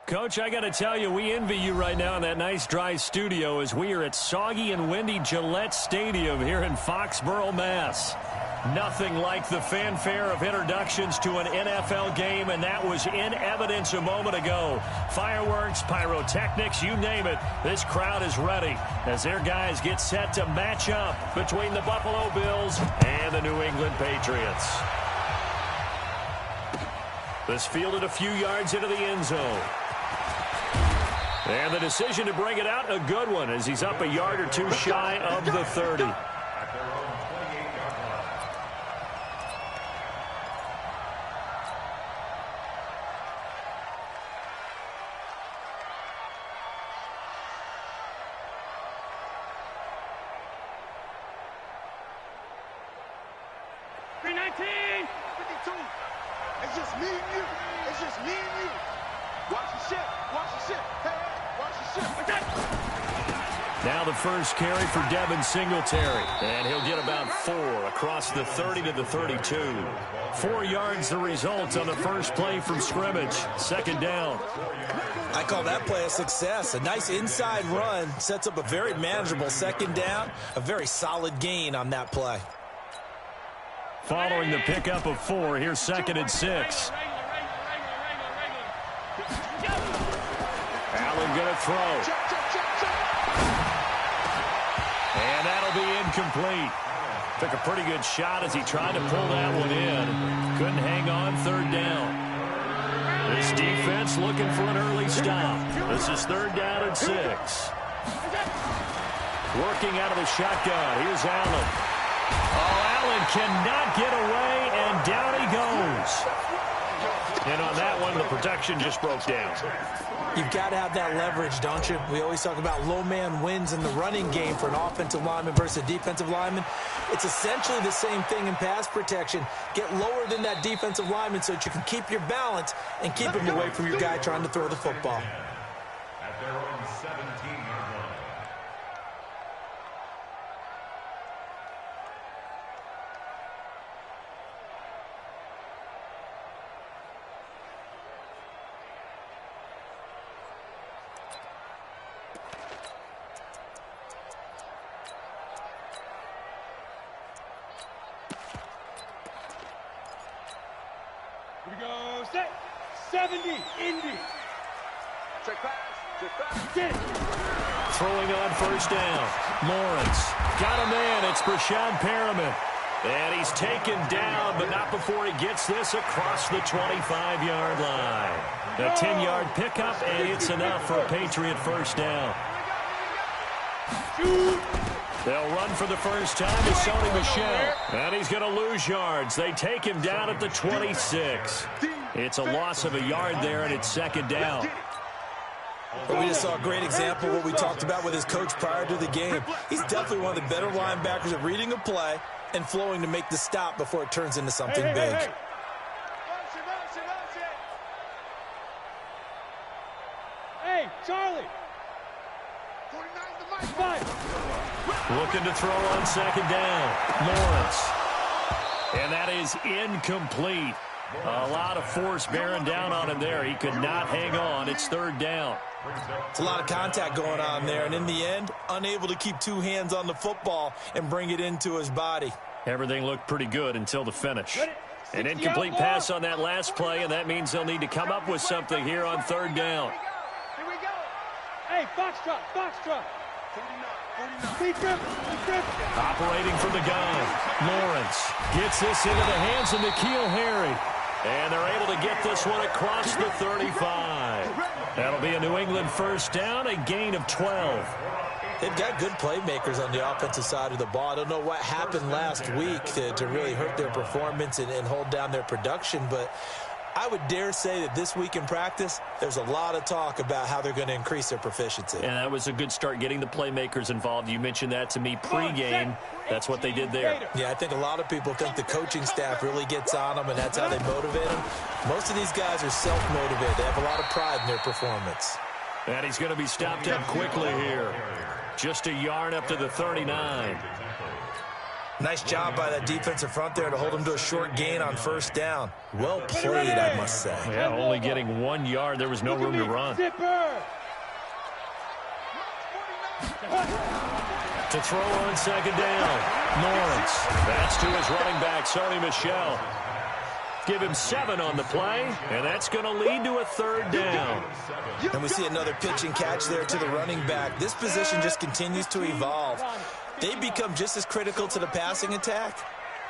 Coach, I got to tell you, we envy you right now in that nice dry studio as we are at soggy and windy Gillette Stadium here in Foxborough, Mass. Nothing like the fanfare of introductions to an NFL game, and that was in evidence a moment ago. Fireworks, pyrotechnics, you name it. This crowd is ready as their guys get set to match up between the Buffalo Bills and the New England Patriots. This fielded a few yards into the end zone. And the decision to bring it out, a good one, as he's up a yard or two shy of the 30. It's just me and you. It's just me and you. Watch the shit. Watch the shit. Hey, watch the shit. Now the first carry for Devin Singletary. And he'll get about 4 across the 30 to the 32. 4 yards the result on the first play from scrimmage. Second down. I call that play a success. A nice inside run sets up a very manageable second down. A very solid gain on that play. Following the pickup of 4, here's 2nd and 6. Allen going to throw. And that'll be incomplete. Took a pretty good shot as he tried to pull that one in. Couldn't hang on, third down. This defense looking for an early stop. This is 3rd down and 6. Working out of the shotgun. Here's Allen. Oh, Allen cannot get away, and down he goes. And on that one, the protection just broke down. You've got to have that leverage, don't you? We always talk about low man wins in the running game for an offensive lineman versus a defensive lineman. It's essentially the same thing in pass protection. Get lower than that defensive lineman so that you can keep your balance and keep him away from your guy trying to throw the football. At their own 17-yard line. Here we go. Set. 70. Indy. Check pass. Check pass. Get it. Throwing on first down. Lawrence got a man. It's Brashad Perriman. And he's taken down, but not before he gets this across the 25-yard line. A 10-yard pickup, and it's enough for a Patriot first down. They'll run for the first time to Sony Michel. And he's going to lose yards. They take him down at the 26. It's a loss of a yard there, and it's 2nd down. But we just saw a great example of what we talked about with his coach prior to the game. He's definitely one of the better linebackers at reading a play and flowing to make the stop before it turns into something big. Hey, Charlie. Looking to throw on 2nd down. Lawrence. And that is incomplete. A lot of force bearing down on him there. He could not hang on. It's 3rd down. It's a lot of contact going on there, and in the end, unable to keep 2 hands on the football and bring it into his body. Everything looked pretty good until the finish. An incomplete pass on that last play, and that means they'll need to come up with something here on 3rd down. Here we go. Hey, Foxtrot, Foxtrot. 49. Operating from the gun. Lawrence gets this into the hands of N'Keal Harry. And they're able to get this one across the 35. That'll be a New England first down, a gain of 12. They've got good playmakers on the offensive side of the ball. I don't know what happened last week to really hurt their performance and hold down their production, but I would dare say that this week in practice, there's a lot of talk about how they're going to increase their proficiency. And that was a good start, getting the playmakers involved. You mentioned that to me pregame. That's what they did there. Yeah, I think a lot of people think the coaching staff really gets on them, and that's how they motivate them. Most of these guys are self-motivated. They have a lot of pride in their performance. And he's going to be stopped up quickly here. Just a yard up to the 39. Nice job by that defensive front there to hold him to a short gain on first down. Well played, I must say. Yeah, only getting 1 yard. There was no room to run. To throw on second down. Lawrence. That's to his running back, Sony Michel. Give him 7 on the play, and that's going to lead to a third down. And we see another pitch and catch there to the running back. This position just continues to evolve. They become just as critical to the passing attack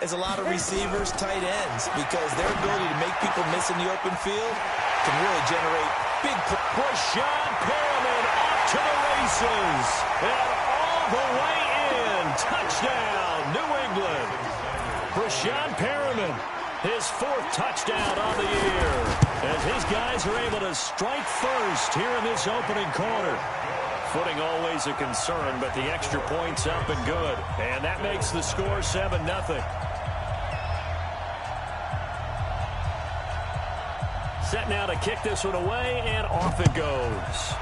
as a lot of receivers, tight ends, because their ability to make people miss in the open field can really generate big plays. Breshad Perriman off to the races, and all the way in. Touchdown, New England. Breshad Perriman, his 4th touchdown on the year, as his guys are able to strike first here in this opening quarter. Footing always a concern, but the extra point's up and good. And that makes the score 7-0. Set now to kick this one away, and off it goes.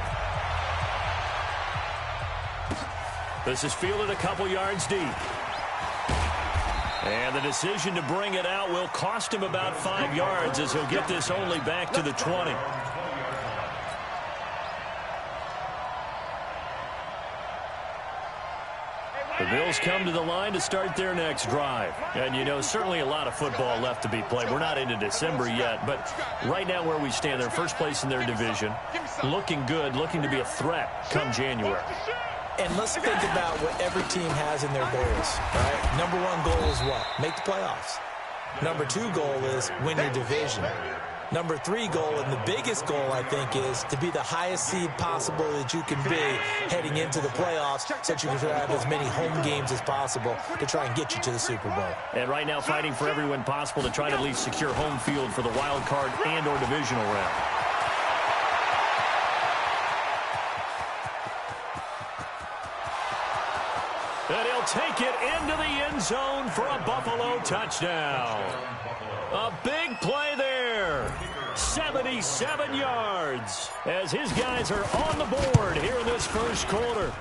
This is fielded a couple yards deep. And the decision to bring it out will cost him about 5 yards, as he'll get this only back to the 20. The Bills come to the line to start their next drive. And, you know, certainly a lot of football left to be played. We're not into December yet, but right now where we stand, they're first place in their division, looking good, looking to be a threat come January. And let's think about what every team has in their goals, right? Number 1 goal is what? Make the playoffs. Number 2 goal is win your division. Number 3 goal, and the biggest goal, I think, is to be the highest seed possible that you can be heading into the playoffs, so that you can have as many home games as possible to try and get you to the Super Bowl. And right now fighting for every win possible to try to at least secure home field for the wild card and or divisional round. And he'll take it into the end zone for a Buffalo touchdown. A big play there. 77 yards as his guys are on the board here in this first quarter.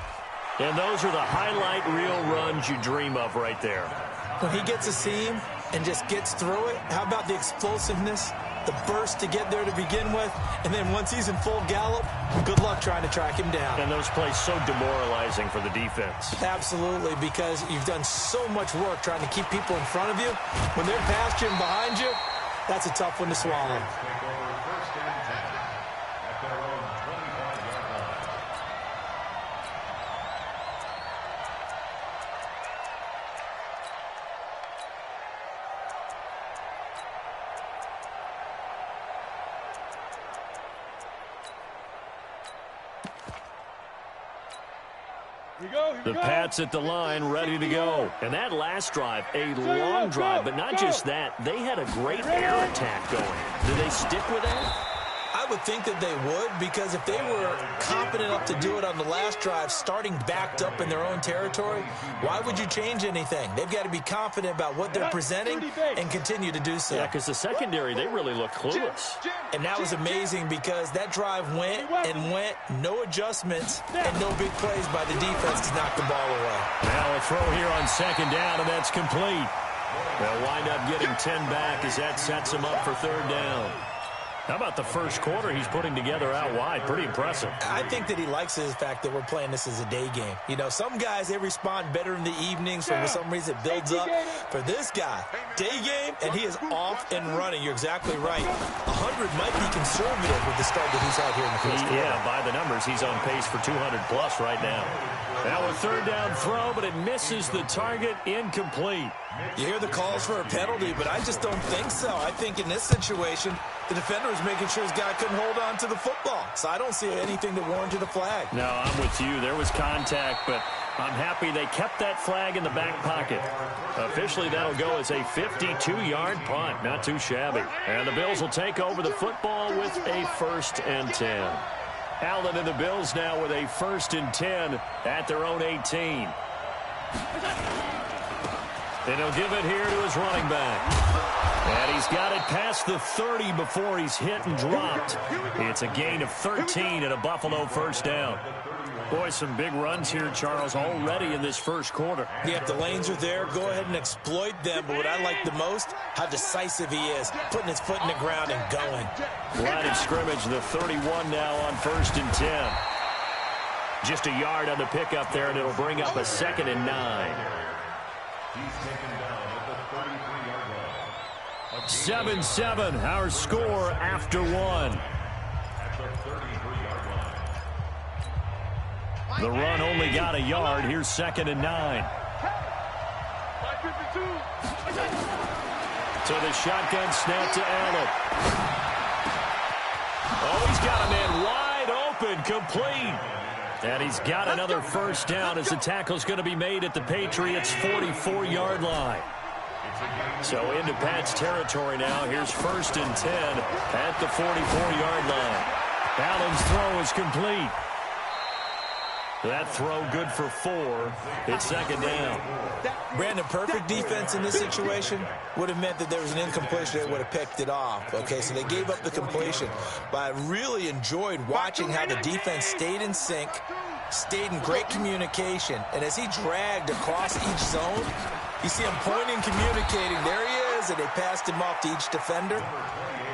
And those are the highlight reel runs you dream of right there. When he gets a seam and just gets through it, how about the explosiveness, the burst to get there to begin with, and then once he's in full gallop, good luck trying to track him down. And those plays so demoralizing for the defense. Absolutely, because you've done so much work trying to keep people in front of you. When they're past you and behind you, that's a tough one to swallow. The Pats at the line, ready to go. And that last drive, a long drive, but not just that. They had a great air attack going. Do they stick with that? I would think that they would, because if they were confident enough to do it on the last drive, starting backed up in their own territory, why would you change anything? They've got to be confident about what they're presenting and continue to do so. Yeah, because the secondary, they really look clueless. And that was amazing because that drive went and went, no adjustments, and no big plays by the defense to knock the ball away. Now a throw here on second down, and that's complete. They'll wind up getting 10 back as that sets them up for third down. How about the first quarter he's putting together out wide? Pretty impressive. I think that he likes the fact that we're playing this as a day game. You know, some guys, they respond better in the evenings, for some reason it builds up. For this guy, day game, and he is off and running. You're exactly right. 100 might be conservative with the start that he's had here in the first quarter. Yeah, by the numbers, he's on pace for 200-plus right now. Now a third down throw, but it misses the target, incomplete. You hear the calls for a penalty, but I just don't think so. I think in this situation, the defender was making sure his guy couldn't hold on to the football. So I don't see anything that warranted a flag. No, I'm with you. There was contact, but I'm happy they kept that flag in the back pocket. Officially, that'll go as a 52-yard punt. Not too shabby. And the Bills will take over the football with a 1st and 10. Allen and the Bills now with a 1st and 10 at their own 18. And he'll give it here to his running back. And he's got it past the 30 before he's hit and dropped. It's a gain of 13 and a Buffalo first down. Boy, some big runs here, Charles, already in this first quarter. Yeah, if the lanes are there, go ahead and exploit them. But what I like the most, how decisive he is, putting his foot in the ground and going. Line of scrimmage, the 31 now on 1st and 10. Just a yard on the pickup there, and it'll bring up a 2nd and 9. He's taken down at the 33-yard line. 7-7, our score after one. At the 33-yard line. The run only got a yard. Here's 2nd and 9. So the shotgun snap to Allen. Oh, he's got a man wide open, complete. And he's got another first down as the tackle's going to be made at the Patriots' 44-yard line. So into Pat's territory now. Here's 1st and 10 at the 44-yard line. Allen's throw is complete. That throw good for 4. It's 2nd down. Brandon, perfect defense in this situation would have meant that there was an incompletion that would have picked it off. Okay, so they gave up the completion. But I really enjoyed watching how the defense stayed in sync, stayed in great communication. And as he dragged across each zone, you see him pointing, communicating. There he is, and they passed him off to each defender.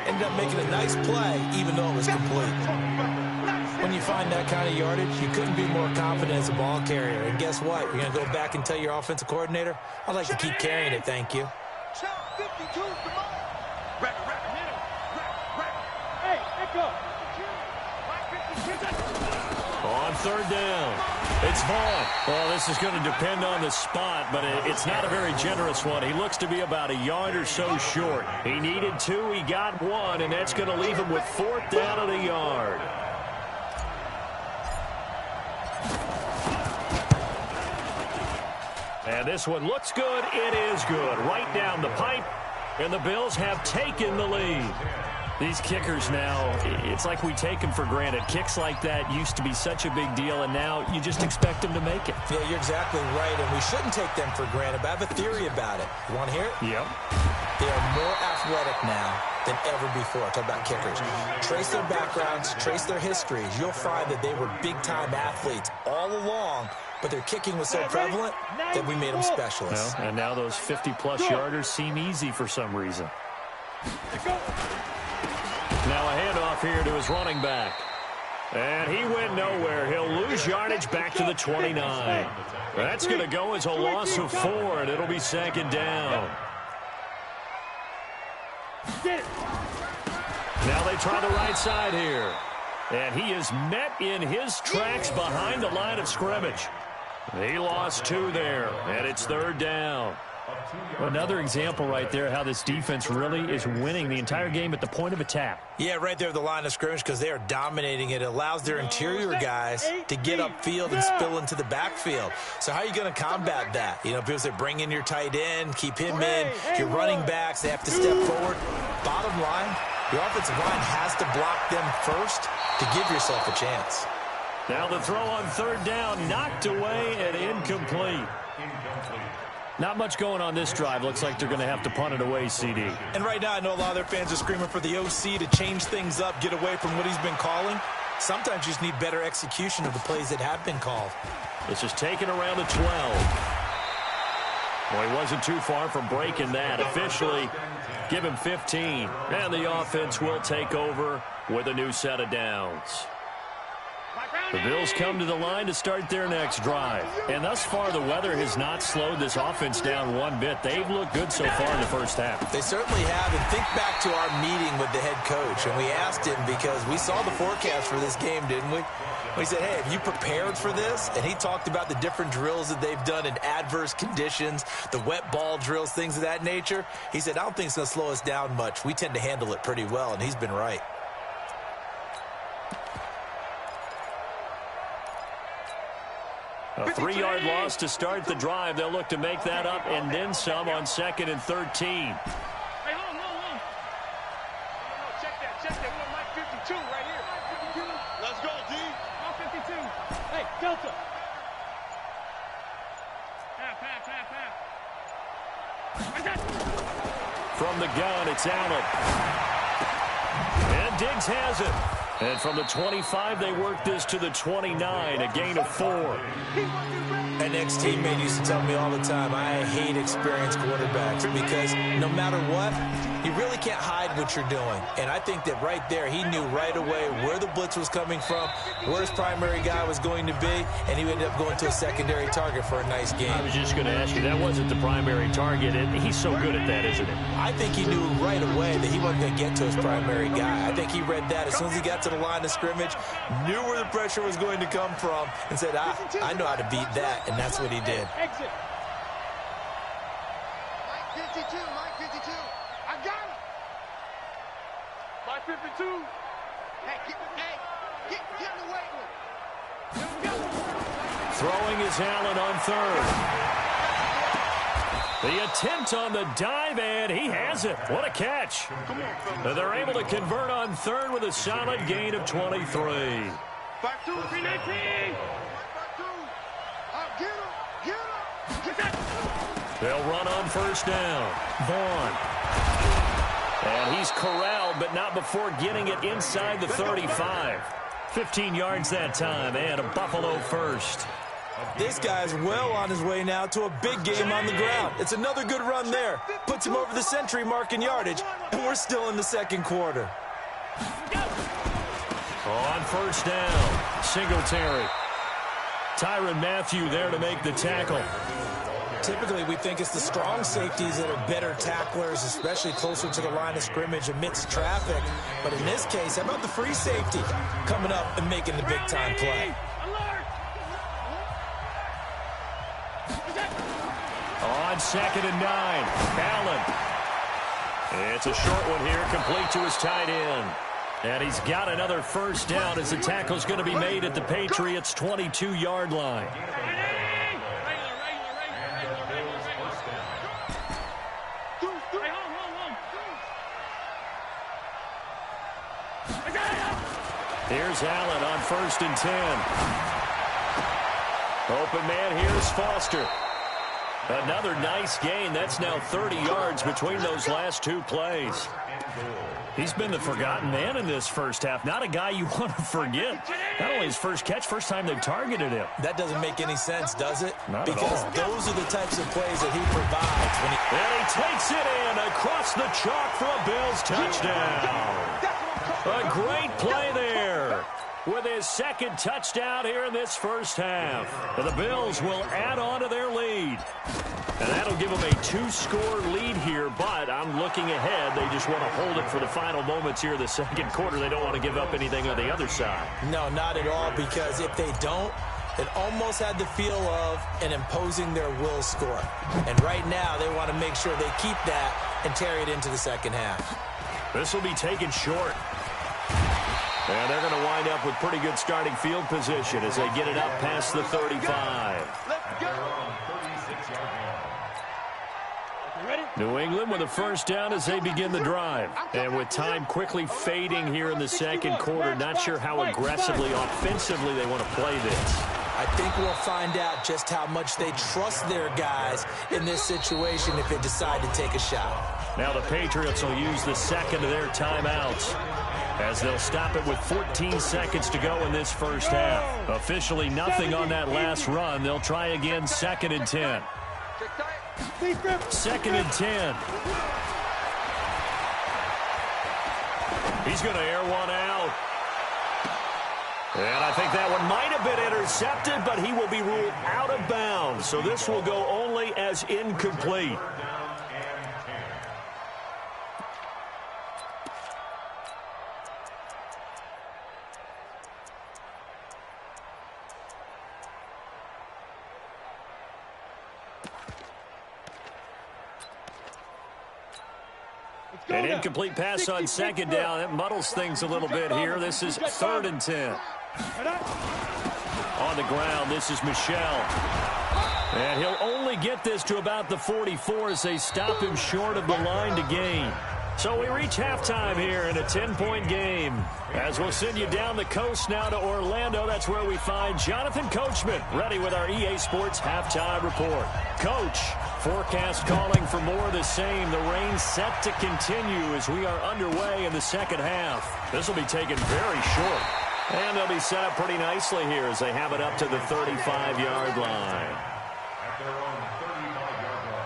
Ended up making a nice play, even though it was complete. When you find that kind of yardage, you couldn't be more confident as a ball carrier. And guess what? You're going to go back and tell your offensive coordinator, I'd like to keep carrying it, thank you. On 3rd down, it's Vaughn. Well, this is going to depend on the spot, but it's not a very generous one. He looks to be about a yard or so short. He needed 2, he got 1, and that's going to leave him with 4th down and a yard. And this one looks good. It is good. Right down the pipe, and the Bills have taken the lead. These kickers now, it's like we take them for granted. Kicks like that used to be such a big deal, and now you just expect them to make it. Yeah, you're exactly right, and we shouldn't take them for granted, but I have a theory about it. You want to hear it? Yep. They are more athletic now than ever before. Talk about kickers. Trace their backgrounds, trace their histories. You'll find that they were big-time athletes all along, but their kicking was so prevalent that we made them specialists. Well, and now those 50-plus yarders seem easy for some reason. Now a handoff here to his running back. And he went nowhere. He'll lose yardage back to the 29. That's going to go as a loss of 4, and it'll be 2nd down. Now they try the right side here. And he is met in his tracks behind the line of scrimmage. He lost 2 there, and it's 3rd down. Another example right there how this defense really is winning the entire game at the point of attack. Yeah, right there at the line of scrimmage because they are dominating it. It allows their interior guys to get upfield and spill into the backfield. So how are you going to combat that? You know, people say bring in your tight end, keep him in. Your running backs, they have to step forward. Bottom line, your offensive line has to block them first to give yourself a chance. Now the throw on 3rd down, knocked away and incomplete. Not much going on this drive. Looks like they're going to have to punt it away, CD. And right now, I know a lot of their fans are screaming for the OC to change things up, get away from what he's been calling. Sometimes you just need better execution of the plays that have been called. This is taken around the 12. Well, he wasn't too far from breaking that. Officially, give him 15. And the offense will take over with a new set of downs. The Bills come to the line to start their next drive. And thus far, the weather has not slowed this offense down one bit. They've looked good so far in the first half. They certainly have. And think back to our meeting with the head coach. And we asked him because we saw the forecast for this game, didn't we? We said, hey, have you prepared for this? And he talked about the different drills that they've done in adverse conditions, the wet ball drills, things of that nature. He said, I don't think it's going to slow us down much. We tend to handle it pretty well, and he's been right. A 3-yard loss to start the drive. They'll look to make that up and then some on 2nd and 13. Hey, hold on. Check that. We want Mike 52 right here. Let's go, D. Mike 52. Hey, Delta. From the gun, it's Allen. And Diggs has it. And from the 25, they work this to the 29, a gain of 4. An ex-teammate used to tell me all the time, I hate experienced quarterbacks because no matter what, you really can't hide what you're doing. And I think that right there, he knew right away where the blitz was coming from, where his primary guy was going to be, and he ended up going to a secondary target for a nice game. I was just going to ask you, that wasn't the primary target, and he's so good at that, isn't it? I think he knew right away that he wasn't going to get to his primary guy. I think he read that as soon as he got to the line of scrimmage, knew where the pressure was going to come from, and said, I know how to beat that, and that's what he did. Exit. Mike 52, Mike 52. I got him. Mike 52. Hey, get in the weight room. Throwing is Allen on third. The attempt on the dive, and he has it. What a catch. They're able to convert on third with a solid gain of 23. Back to 319. Get him. They'll run on first down. Vaughn. And he's corralled, but not before getting it inside the 35. 15 yards that time, and a Buffalo first. This guy's well on his way now to a big game on the ground. It's another good run there. Puts him over the century mark in yardage, and we're still in the second quarter. On first down, Singletary. Tyrann Mathieu there to make the tackle. Typically, we think it's the strong safeties that are better tacklers, especially closer to the line of scrimmage amidst traffic. But in this case, how about the free safety coming up and making the big-time play? On 2nd and 9, Allen. It's a short one here, complete to his tight end. And he's got another first down as the tackle's going to be made at the Patriots' 22-yard line. Here's Allen on 1st and 10. Open man, here's Foster. Another nice gain. That's now 30 yards between those last two plays. He's been the forgotten man in this first half. Not a guy you want to forget. Not only his first catch, first time they've targeted him. That doesn't make any sense, does it? Not because at all. Those are the types of plays that he provides. And he takes it in across the chalk for a Bills touchdown. A great play there with his second touchdown here in this first half. And the Bills will add on to their lead. And that'll give them a 2-score lead here, but I'm looking ahead. They just want to hold it for the final moments here in the second quarter. They don't want to give up anything on the other side. No, not at all, because if they don't, it almost had the feel of an imposing their will score. And right now, they want to make sure they keep that and carry it into the second half. This will be taken short. And they're going to wind up with pretty good starting field position as they get it up past the 35. Let's go. New England with a first down as they begin the drive. And with time quickly fading here in the second quarter, not sure how aggressively, offensively they want to play this. I think we'll find out just how much they trust their guys in this situation if they decide to take a shot. Now the Patriots will use the second of their timeouts as they'll stop it with 14 seconds to go in this first half. Officially nothing on that last run. They'll try again 2nd and 10. 2nd and 10. He's going to air one out. And I think that one might have been intercepted, but he will be ruled out of bounds. So this will go only as incomplete. An incomplete pass on second down. That muddles things a little bit here. This is 3rd and 10. On the ground, this is Michel. And he'll only get this to about the 44 as they stop him short of the line to gain. So we reach halftime here in a 10-point game. As we'll send you down the coast now to Orlando, that's where we find Jonathan Coachman ready with our EA Sports halftime report. Coach, forecast calling for more of the same. The rain set to continue as we are underway in the second half. This will be taken very short. And they'll be set up pretty nicely here as they have it up to the 35-yard line. At their own 35-yard line.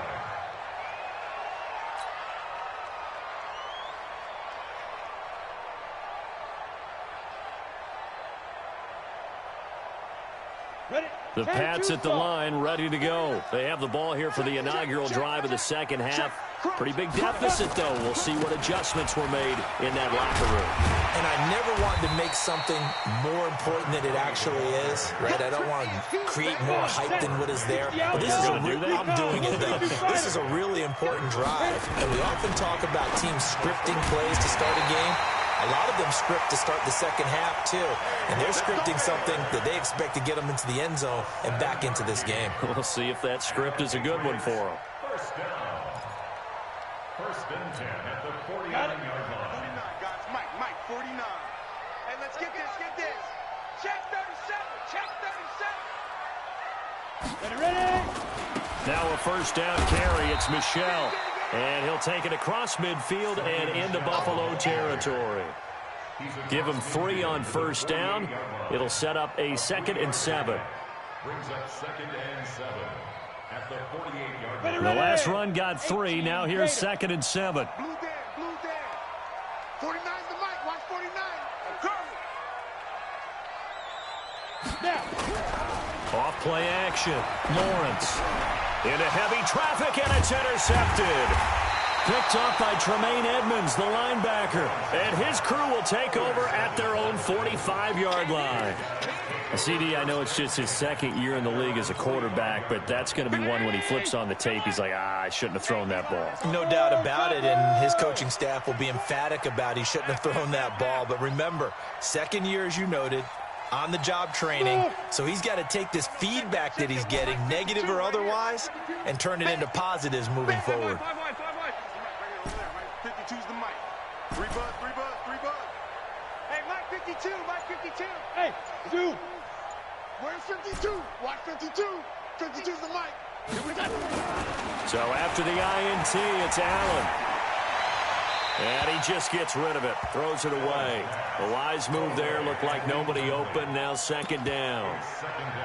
The Pats at the line, ready to go. They have the ball here for the inaugural drive of the second half. Pretty big deficit, though. We'll see what adjustments were made in that locker room. And I never wanted to make something more important than it actually is, right? I don't want to create more hype than what is there. But this is I'm doing it, though. This is a really important drive. And we often talk about teams scripting plays to start a game. A lot of them script to start the second half, too. And they're scripting something that they expect to get them into the end zone and back into this game. We'll see if that script is a good one for them. First down. First and 10 at the 49-yard line. 49, guys. Mike, 49. Hey, let's get this. Check 37. Ready? Now a first down carry. It's Michel. And he'll take it across midfield and into Buffalo territory. Give him 3 on first down. It'll set up a 2nd and 7. Brings up 2nd and 7 at the 48-yard line. The last run got 3. Now here's 2nd and 7. Blue Dan. 49's the mic. Watch 49. Now. Off play action. Lawrence. Into heavy traffic, and it's intercepted. Picked up by Tremaine Edmonds, the linebacker. And his crew will take over at their own 45-yard line. CD, I know it's just his second year in the league as a quarterback, but that's going to be one when he flips on the tape. He's like, I shouldn't have thrown that ball. No doubt about it, and his coaching staff will be emphatic about he shouldn't have thrown that ball. But remember, second year, as you noted, on-the-job training, so he's got to take this feedback that he's getting, negative or otherwise, and turn it into positives moving forward. 52's the mic. 3 bud. Hey, Mike 52. Hey, dude. Where's 52? Watch 52. 52's the mic. Here we go. So after the INT, it's Allen. And he just gets rid of it, throws it away. The wise move there, looked like nobody open, now 2nd down.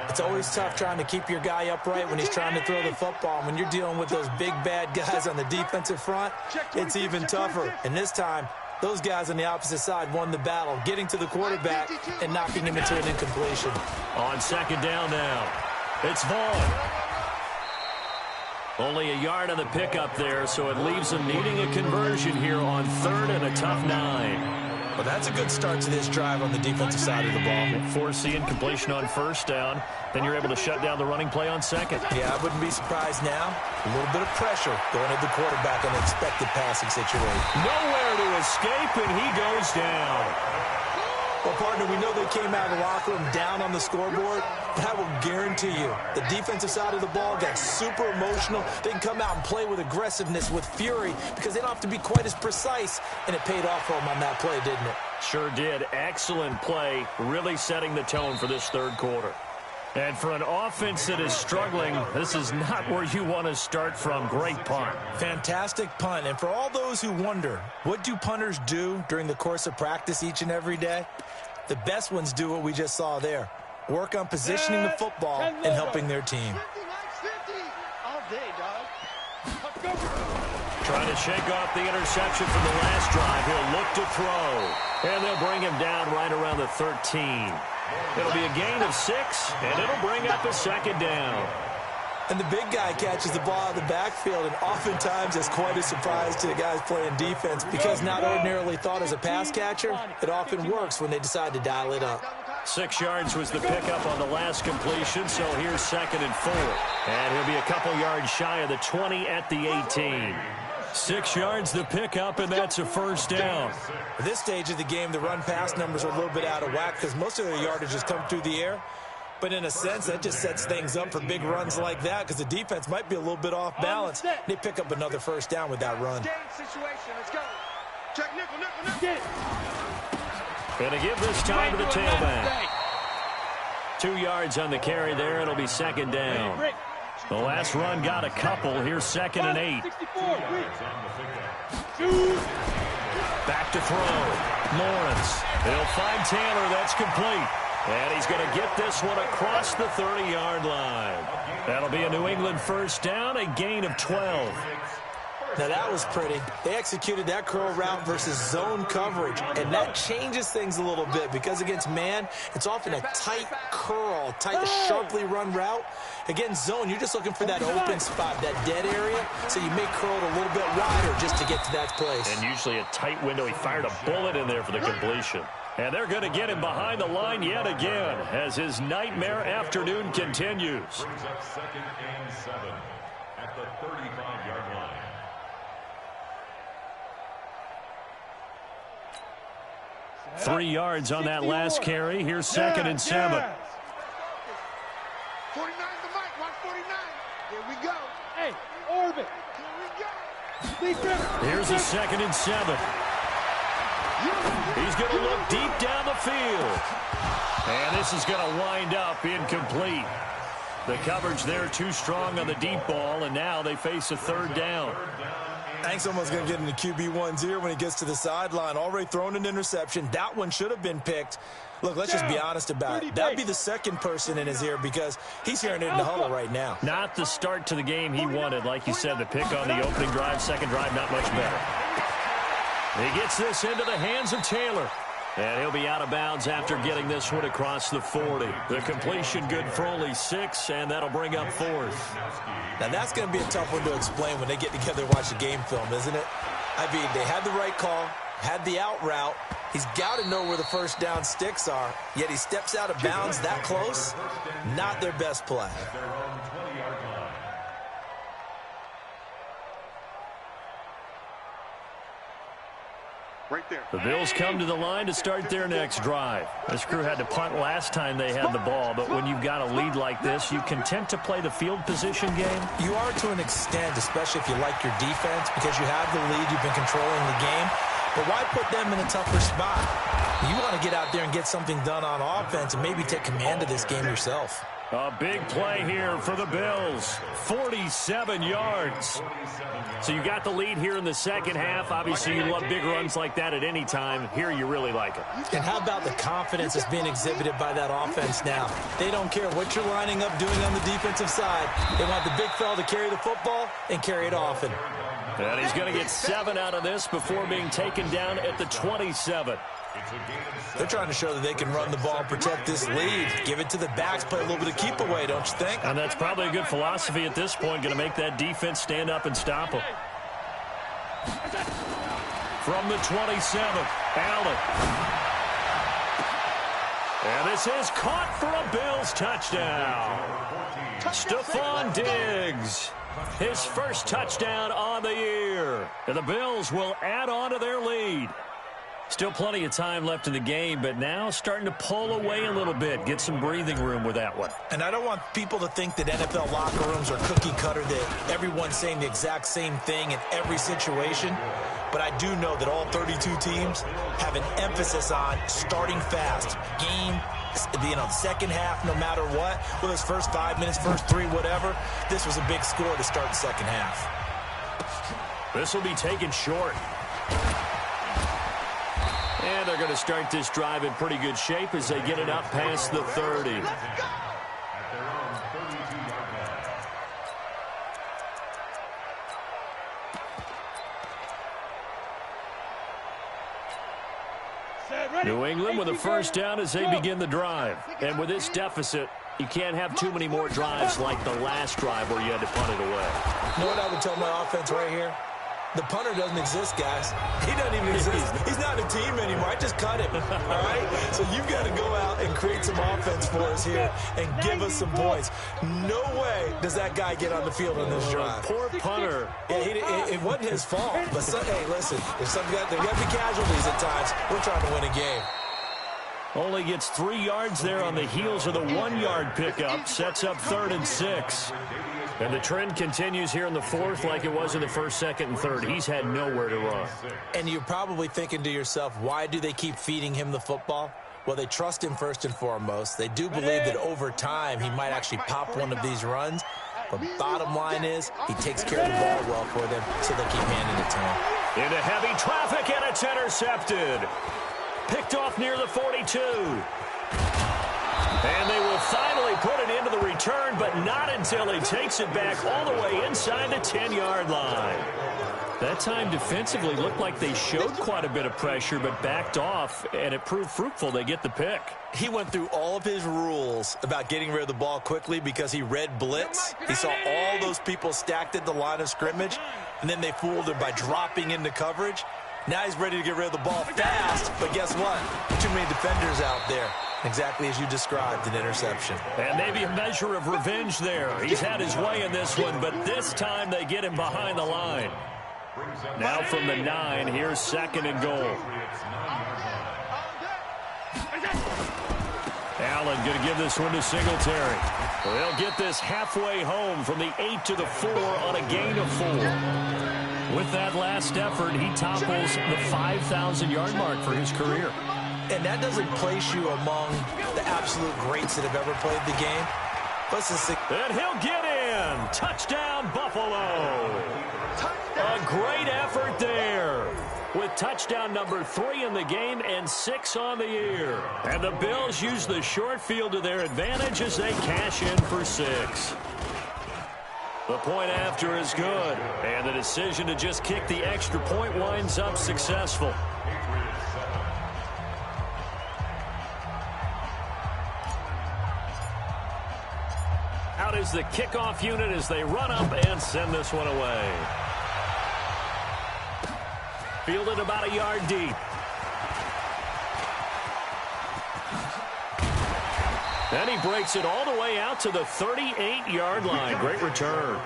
It's always tough trying to keep your guy upright when he's trying to throw the football. When you're dealing with those big, bad guys on the defensive front, it's even tougher. And this time, those guys on the opposite side won the battle, getting to the quarterback and knocking him into an incompletion. On 2nd down now, it's Vaughn. Only a yard on the pickup there, so it leaves them needing a conversion here on 3rd and a tough 9. Well, that's a good start to this drive on the defensive side of the ball. Force the incompletion on 1st down. Then you're able to shut down the running play on 2nd. Yeah, I wouldn't be surprised now. A little bit of pressure going at the quarterback in an expected passing situation. Nowhere to escape, and he goes down. Well, partner, we know they came out of the locker room down on the scoreboard, but I will guarantee you the defensive side of the ball got super emotional. They can come out and play with aggressiveness, with fury, because they don't have to be quite as precise, and it paid off for them on that play, didn't it? Sure did. Excellent play, really setting the tone for this 3rd quarter. And for an offense that is struggling, this is not where you want to start from. Great punt. Fantastic punt. And for all those who wonder, what do punters do during the course of practice each and every day? The best ones do what we just saw there. Work on positioning the football and helping their team. 50 all day, dog. Trying to shake off the interception from the last drive. He'll look to throw. And they'll bring him down right around the 13. It'll be a gain of 6, and it'll bring up a 2nd down. And the big guy catches the ball out of the backfield, and oftentimes it's quite a surprise to the guys playing defense because not ordinarily thought as a pass catcher, it often works when they decide to dial it up. 6 yards was the pickup on the last completion, so here's 2nd and 4. And he'll be a couple yards shy of the 20 at the 18. 6 yards the pickup, and that's a 1st down. At this stage of the game, the run-pass numbers are a little bit out of whack because most of their yardage has come through the air. But in a sense, that just sets things up for big runs like that because the defense might be a little bit off balance. They pick up another 1st down with that run. Situation. Let's go. Check nickel, nickel, nickel. Going to give this time to the tailback. 2 yards on the carry there. It'll be second down. The last run got a couple. Here's 2nd and 8. Back to throw. Lawrence. He'll find Taylor. That's complete. And he's going to get this one across the 30-yard line. That'll be a New England first down, a gain of 12. Now, that was pretty. They executed that curl route versus zone coverage, and that changes things a little bit because against man, it's often a tight curl, tight, sharply run route. Against zone, you're just looking for that open spot, that dead area, so you may curl it a little bit wider just to get to that place. And usually a tight window. He fired a bullet in there for the completion. And they're going to get him behind the line yet again as his nightmare afternoon continues. Brings up 2nd and 7 at the 35-yard line. Three yards on that last carry. Here's 2nd and 7. 49 the mic. Watch 49. Here we go. Hey, orbit. Here we go. Here's a 2nd and 7. He's going to look deep down the field. And this is going to wind up incomplete. The coverage there too strong on the deep ball, and now they face a 3rd down. Hank's almost going to get into QB1's ear when he gets to the sideline. Already thrown an interception. That one should have been picked. Look, let's just be honest about it. That'd be the second person in his ear because he's hearing it in the huddle right now. Not the start to the game he wanted. Like you said, the pick on the opening drive, second drive, not much better. He gets this into the hands of Taylor. And he'll be out of bounds after getting this one across the 40. The completion good for only 6, and that'll bring up 4th. Now, that's going to be a tough one to explain when they get together and watch the game film, isn't it? I mean, they had the right call, had the out route. He's got to know where the first down sticks are, yet he steps out of bounds that close. Not their best play. Right there. The Bills come to the line to start their next drive. This crew had to punt last time they had the ball, but when you've got a lead like this, you content to play the field position game? You are to an extent, especially if you like your defense, because you have the lead, you've been controlling the game. But why put them in a tougher spot? You want to get out there and get something done on offense and maybe take command of this game yourself. A big play here for the Bills. 47 yards. So you got the lead here in the second half. Obviously, you love big runs like that at any time. Here, you really like it. And how about the confidence that's being exhibited by that offense now? They don't care what you're lining up doing on the defensive side. They want the big fella to carry the football and carry it often. And he's going to get 7 out of this before being taken down at the 27. They're trying to show that they can run the ball, protect this lead, give it to the backs, play a little bit of keep away, don't you think? And that's probably a good philosophy at this point, going to make that defense stand up and stop them. From the 27, Allen. And this is caught for a Bills touchdown. Stephon Diggs, his first touchdown on the year. And the Bills will add on to their lead. Still plenty of time left in the game, but now starting to pull away a little bit, get some breathing room with that one. And I don't want people to think that NFL locker rooms are cookie cutter, that everyone's saying the exact same thing in every situation. But I do know that all 32 teams have an emphasis on starting fast. Game, second half, no matter what. Whether it's first 5 minutes, first 3, whatever. This was a big score to start the second half. This will be taken short. And they're going to start this drive in pretty good shape as they get it up past the 30. New England with a first down as they begin the drive. And with this deficit, you can't have too many more drives like the last drive where you had to punt it away. You know what I would tell my offense right here? The punter doesn't exist, guys. He doesn't even exist. He's not a team anymore. I just cut him, all right? So you've got to go out and create some offense for us here and give us some points. No way does that guy get on the field on this drive. Poor punter. Yeah, it wasn't his fault. But, hey, listen, there's got to be casualties at times. We're trying to win a game. Only gets 3 yards there on the heels of the 1-yard pickup. Sets up 3rd and 6. And the trend continues here in the fourth like it was in the first, second, and third. He's had nowhere to run. And you're probably thinking to yourself, why do they keep feeding him the football? Well, they trust him first and foremost. They do believe that over time he might actually pop one of these runs. But bottom line is he takes care of the ball well for them, so they keep handing it to him. Into heavy traffic, and it's intercepted. Picked off near the 42. And they will finally put it into the return, but not until he takes it back all the way inside the 10-yard line. That time defensively looked like they showed quite a bit of pressure, but backed off, and it proved fruitful. They get the pick. He went through all of his rules about getting rid of the ball quickly because he read blitz. He saw all those people stacked at the line of scrimmage, and then they fooled him by dropping into coverage. Now he's ready to get rid of the ball fast, but guess what? Too many defenders out there. Exactly as you described, an interception. And maybe a measure of revenge there. He's had his way in this one, but this time they get him behind the line. Now from the 9, here's second and goal. Allen going to give this one to Singletary. They'll get this halfway home from the 8 to the 4 on a gain of 4. With that last effort, he topples the 5,000-yard mark for his career. And that doesn't place you among the absolute greats that have ever played the game. And he'll get in. Touchdown, Buffalo. A great effort there. With touchdown number 3 in the game and 6 on the year. And the Bills use the short field to their advantage as they cash in for 6. The point after is good. And the decision to just kick the extra point winds up successful. Out is the kickoff unit as they run up and send this one away. Fielded about a yard deep. And he breaks it all the way out to the 38-yard line. Great return.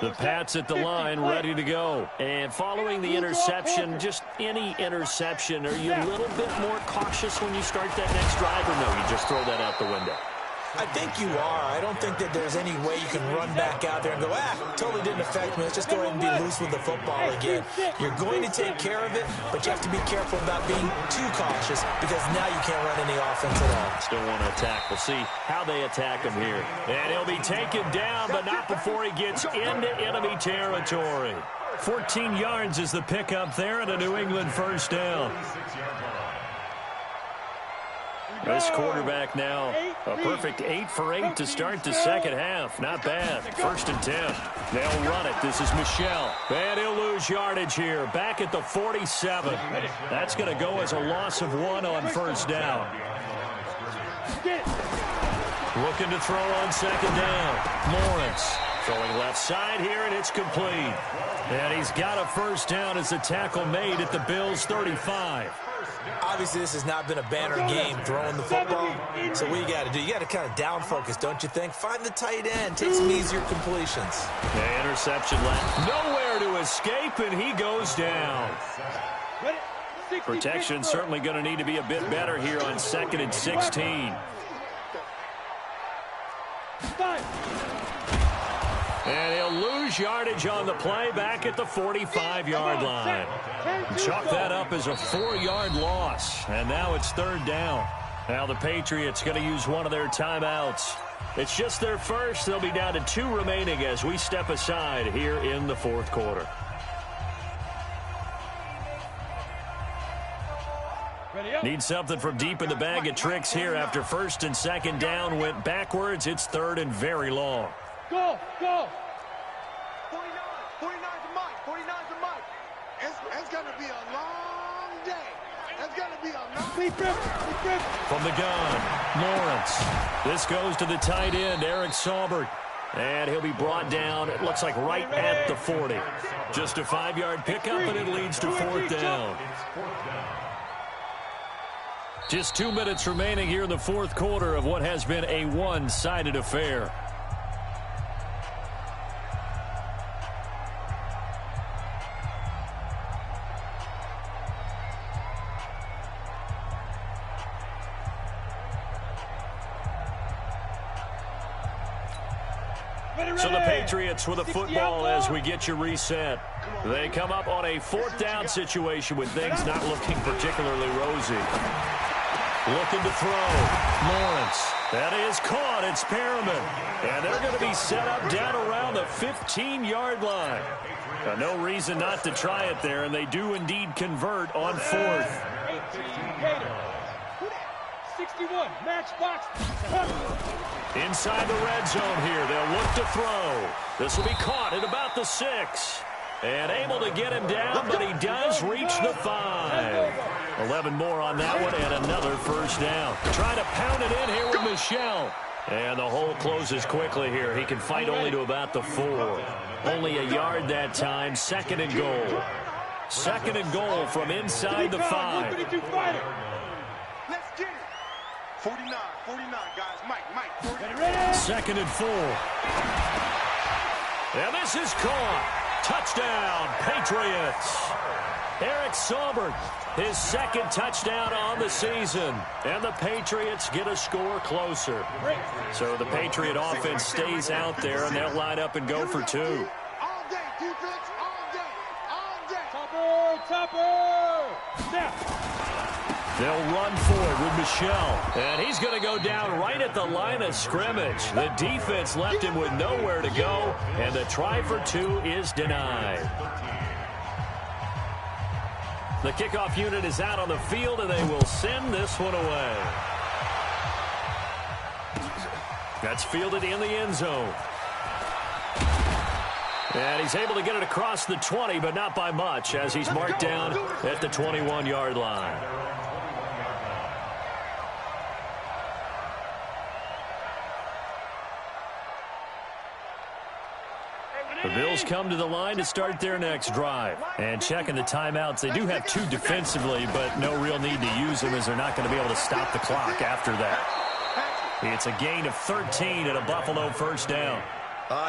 The Pats at the line, ready to go. And following the interception, just any interception, are you a little bit more cautious when you start that next drive, or no, you just throw that out the window? I think you are. I don't think that there's any way you can run back out there and go, totally didn't affect me. Let's just go ahead and be loose with the football again. You're going to take care of it, but you have to be careful about being too cautious because now you can't run any offense at all. Still want to attack. We'll see how they attack him here. And he'll be taken down, but not before he gets into enemy territory. 14 yards is the pickup there and a New England first down. This quarterback now, a perfect 8 for 8 to start the second half. Not bad. First and 10. They'll run it. This is Michel. And he'll lose yardage here. Back at the 47. That's going to go as a loss of 1 on first down. Looking to throw on second down. Lawrence throwing left side here, and it's complete. And he's got a first down as the tackle made at the Bills' 35. Obviously, this has not been a banner game throwing the football. So what you got to do, you got to kind of down focus, don't you think? Find the tight end, take some easier completions. The interception left nowhere to escape, and he goes down. Protection certainly going to need to be a bit better here on 2nd and 16. And he'll lose yardage on the play back at the 45-yard line. Chalk that up as a 4-yard loss. And now it's third down. Now the Patriots going to use one of their timeouts. It's just their first. They'll be down to 2 remaining as we step aside here in the fourth quarter. Need something from deep in the bag of tricks here after first and second down went backwards. It's third and very long. Go! 49's a Mike. 49's a Mike. It's going to be a long day. It's going to be a long day. From the gun, Lawrence. This goes to the tight end, Eric Saubert. And he'll be brought down, it looks like right at the 40. Just a 5-yard pickup, and it leads to fourth down. Just 2 minutes remaining here in the fourth quarter of what has been a one-sided affair. So the Patriots with a football as we get you reset. They come up on a fourth down situation with things not looking particularly rosy. Looking to throw. Lawrence. That is caught. It's Perriman. And they're going to be set up down around the 15-yard line. No reason not to try it there, and they do indeed convert on fourth. 61, matchbox. Inside the red zone here. They'll look to throw. This will be caught at about the 6. And able to get him down, but he does reach the 5. 11 more on that one, and another first down. Trying to pound it in here with Michel. And the hole closes quickly here. He can fight only to about the 4. Only a yard that time. 2nd and goal. 2nd and goal from inside the 5. Let's get it. 49, guys. Mike. 2nd and 4. And this is caught. Touchdown, Patriots. Eric Saubert, his 2nd touchdown on the season. And the Patriots get a score closer. So the Patriot offense stays out there, and they'll line up and go for 2. All day, defense. All day. Topper. Snap. They'll run for it with Michel. And he's going to go down right at the line of scrimmage. The defense left him with nowhere to go, and the try for 2 is denied. The kickoff unit is out on the field, and they will send this one away. That's fielded in the end zone. And he's able to get it across the 20, but not by much, as he's marked down at the 21-yard line. The Bills come to the line to start their next drive. And checking the timeouts, they do have 2 defensively, but no real need to use them as they're not going to be able to stop the clock after that. It's a gain of 13 and a Buffalo first down.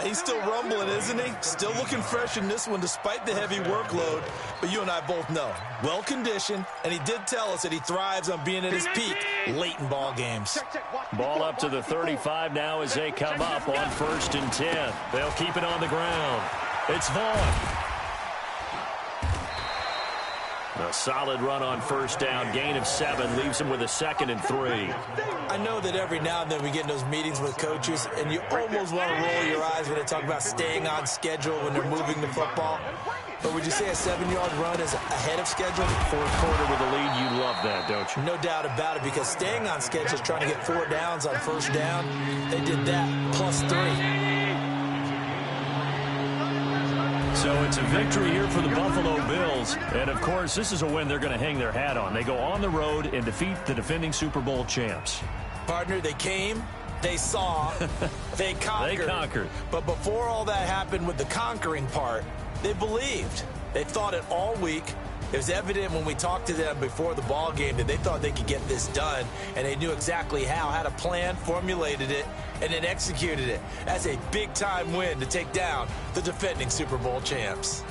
He's still rumbling, isn't he? Still looking fresh in this one despite the heavy workload. But you and I both know, well-conditioned, and he did tell us that he thrives on being at his peak late in ball games. Ball up to the 35 now as they come up on 1st and 10. They'll keep it on the ground. It's Vaughn. A solid run on first down. Gain of 7 leaves him with a 2nd and 3. I know that every now and then we get in those meetings with coaches, and you almost want to roll your eyes when they talk about staying on schedule when they're moving the football. But would you say a 7-yard run is ahead of schedule? Fourth quarter with a lead, you love that, don't you? No doubt about it, because staying on schedule is trying to get 4 downs on first down. They did that plus 3. So it's a victory here for the Buffalo Bills. And, of course, this is a win they're going to hang their hat on. They go on the road and defeat the defending Super Bowl champs. Partner, they came, they saw, they conquered. They conquered. But before all that happened with the conquering part, they believed. They thought it all week. It was evident when we talked to them before the ball game that they thought they could get this done, and they knew exactly how, had a plan, formulated it, and then executed it. That's a big-time win to take down the defending Super Bowl champs.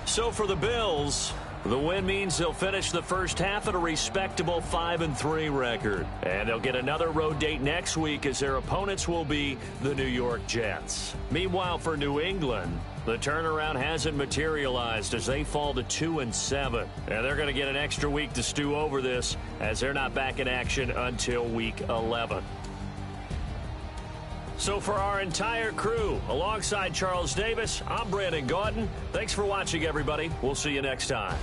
So for the Bills, the win means they'll finish the first half at a respectable 5-3 record. And they'll get another road date next week as their opponents will be the New York Jets. Meanwhile, for New England, the turnaround hasn't materialized as they fall to 2-7. And they're going to get an extra week to stew over this as they're not back in action until week 11. So for our entire crew, alongside Charles Davis, I'm Brandon Gaudin. Thanks for watching, everybody. We'll see you next time.